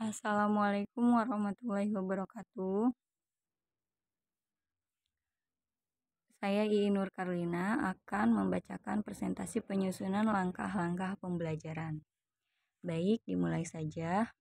Assalamualaikum warahmatullahi wabarakatuh. Saya Iin Nur Karlina akan membacakan presentasi penyusunan langkah-langkah pembelajaran. Baik, dimulai saja.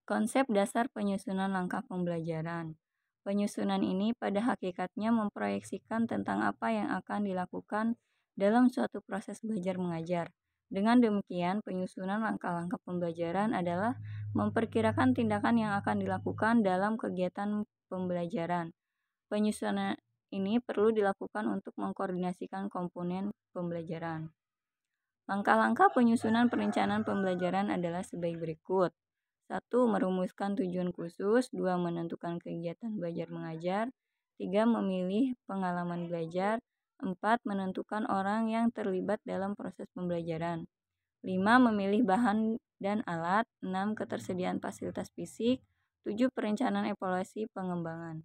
Konsep dasar penyusunan langkah pembelajaran. Penyusunan ini pada hakikatnya memproyeksikan tentang apa yang akan dilakukan dalam suatu proses belajar mengajar. Dengan demikian, penyusunan langkah-langkah pembelajaran adalah memperkirakan tindakan yang akan dilakukan dalam kegiatan pembelajaran. Penyusunan ini perlu dilakukan untuk mengkoordinasikan komponen pembelajaran. Langkah-langkah penyusunan perencanaan pembelajaran adalah sebagai berikut. 1. Merumuskan tujuan khusus. 2. Menentukan kegiatan belajar mengajar. 3. Memilih pengalaman belajar. 4. Menentukan orang yang terlibat dalam proses pembelajaran. 5. Memilih bahan dan alat. 6. Ketersediaan fasilitas fisik. 7. Perencanaan evaluasi pengembangan.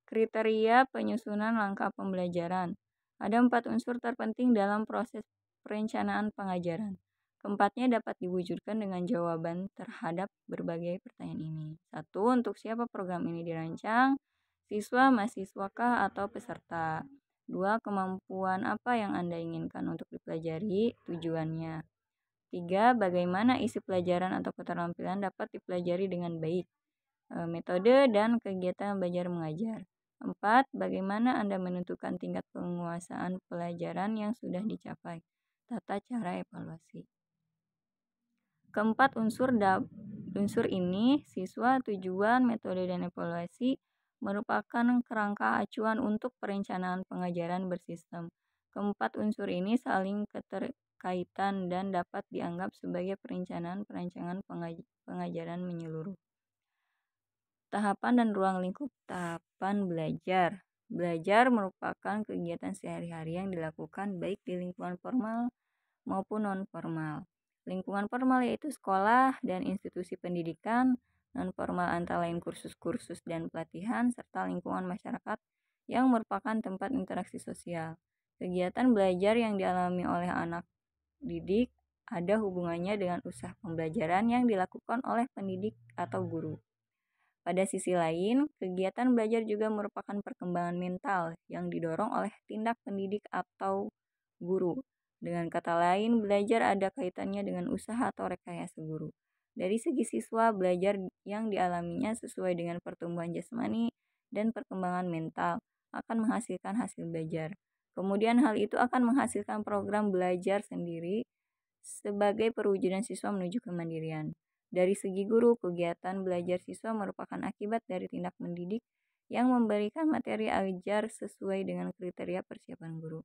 Kriteria penyusunan langkah pembelajaran. Ada 4 unsur terpenting dalam proses perencanaan pengajaran. Keempatnya dapat diwujudkan dengan jawaban terhadap berbagai pertanyaan ini. 1. Untuk siapa program ini dirancang? Siswa, mahasiswakah, atau peserta? 2. Kemampuan apa yang Anda inginkan untuk dipelajari? Tujuannya. 3. Bagaimana isi pelajaran atau keterampilan dapat dipelajari dengan baik? Metode dan kegiatan belajar mengajar. 4. Bagaimana Anda menentukan tingkat penguasaan pelajaran yang sudah dicapai? Tata cara evaluasi. Keempat unsur ini, siswa, tujuan, metode, dan evaluasi, merupakan kerangka acuan untuk perencanaan pengajaran bersistem. Keempat unsur ini saling keterkaitan dan dapat dianggap sebagai perencanaan pengajaran menyeluruh. Tahapan dan ruang lingkup tahapan belajar. Belajar merupakan kegiatan sehari-hari yang dilakukan baik di lingkungan formal maupun non-formal. Lingkungan formal yaitu sekolah dan institusi pendidikan, non-formal antara lain kursus-kursus dan pelatihan, serta lingkungan masyarakat yang merupakan tempat interaksi sosial. Kegiatan belajar yang dialami oleh anak didik ada hubungannya dengan usaha pembelajaran yang dilakukan oleh pendidik atau guru. Pada sisi lain, kegiatan belajar juga merupakan perkembangan mental yang didorong oleh tindak pendidik atau guru. Dengan kata lain, belajar ada kaitannya dengan usaha atau rekayasa guru. Dari segi siswa, belajar yang dialaminya sesuai dengan pertumbuhan jasmani dan perkembangan mental akan menghasilkan hasil belajar. Kemudian hal itu akan menghasilkan program belajar sendiri sebagai perwujudan siswa menuju kemandirian. Dari segi guru, kegiatan belajar siswa merupakan akibat dari tindak mendidik yang memberikan materi ajar sesuai dengan kriteria persiapan guru.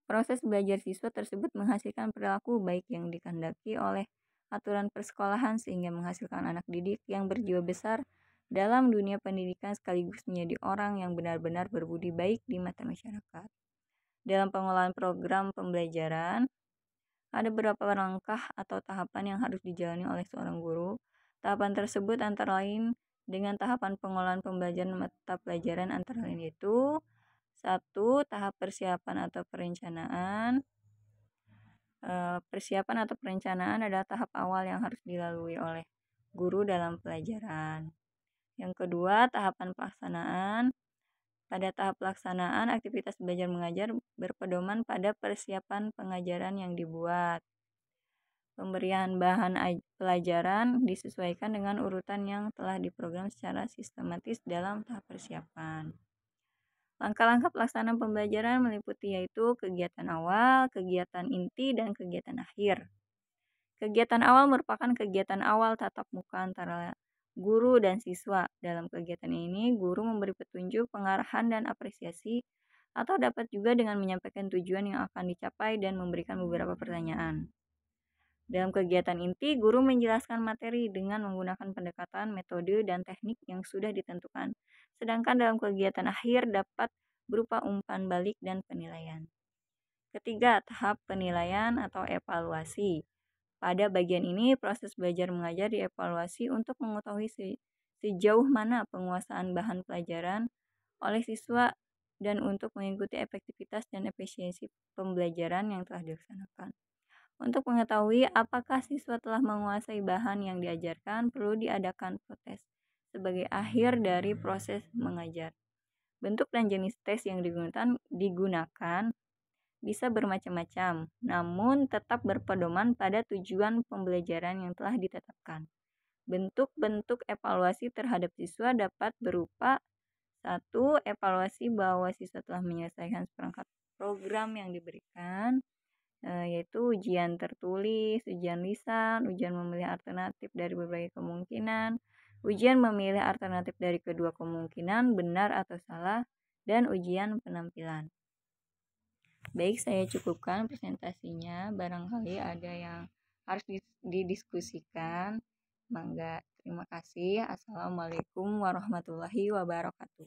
Proses belajar siswa tersebut menghasilkan perilaku baik yang dikehendaki oleh aturan persekolahan sehingga menghasilkan anak didik yang berjiwa besar dalam dunia pendidikan sekaligus menjadi orang yang benar-benar berbudi baik di mata masyarakat. Dalam pengelolaan program pembelajaran, ada beberapa langkah atau tahapan yang harus dijalani oleh seorang guru. Tahapan tersebut antara lain dengan tahapan pengolahan pembelajaran mata pelajaran antara lain yaitu 1. Tahap persiapan atau perencanaan. Persiapan atau perencanaan adalah tahap awal yang harus dilalui oleh guru dalam pelajaran. Yang kedua, tahapan pelaksanaan. Pada tahap pelaksanaan, aktivitas belajar mengajar berpedoman pada persiapan pengajaran yang dibuat. Pemberian bahan pelajaran disesuaikan dengan urutan yang telah diprogram secara sistematis dalam tahap persiapan. Langkah-langkah pelaksanaan pembelajaran meliputi yaitu kegiatan awal, kegiatan inti, dan kegiatan akhir. Kegiatan awal merupakan kegiatan awal tatap muka antara guru dan siswa. Dalam kegiatan ini, guru memberi petunjuk, pengarahan, dan apresiasi, atau dapat juga dengan menyampaikan tujuan yang akan dicapai dan memberikan beberapa pertanyaan. Dalam kegiatan inti, guru menjelaskan materi dengan menggunakan pendekatan, metode, dan teknik yang sudah ditentukan. Sedangkan dalam kegiatan akhir dapat berupa umpan balik dan penilaian. Ketiga, tahap penilaian atau evaluasi. Pada bagian ini, proses belajar mengajar dievaluasi untuk mengetahui sejauh mana penguasaan bahan pelajaran oleh siswa dan untuk mengikuti efektivitas dan efisiensi pembelajaran yang telah dilaksanakan. Untuk mengetahui apakah siswa telah menguasai bahan yang diajarkan, perlu diadakan protes sebagai akhir dari proses mengajar. Bentuk dan jenis tes yang digunakan bisa bermacam-macam, namun tetap berpedoman pada tujuan pembelajaran yang telah ditetapkan. Bentuk-bentuk evaluasi terhadap siswa dapat berupa: 1. Evaluasi bahwa siswa telah menyelesaikan seperangkat program yang diberikan, yaitu ujian tertulis, ujian lisan, ujian memilih alternatif dari berbagai kemungkinan, ujian memilih alternatif dari kedua kemungkinan, benar atau salah, dan ujian penampilan. Baik, saya cukupkan presentasinya. Barangkali ada yang harus didiskusikan. Mangga, terima kasih. Assalamualaikum warahmatullahi wabarakatuh.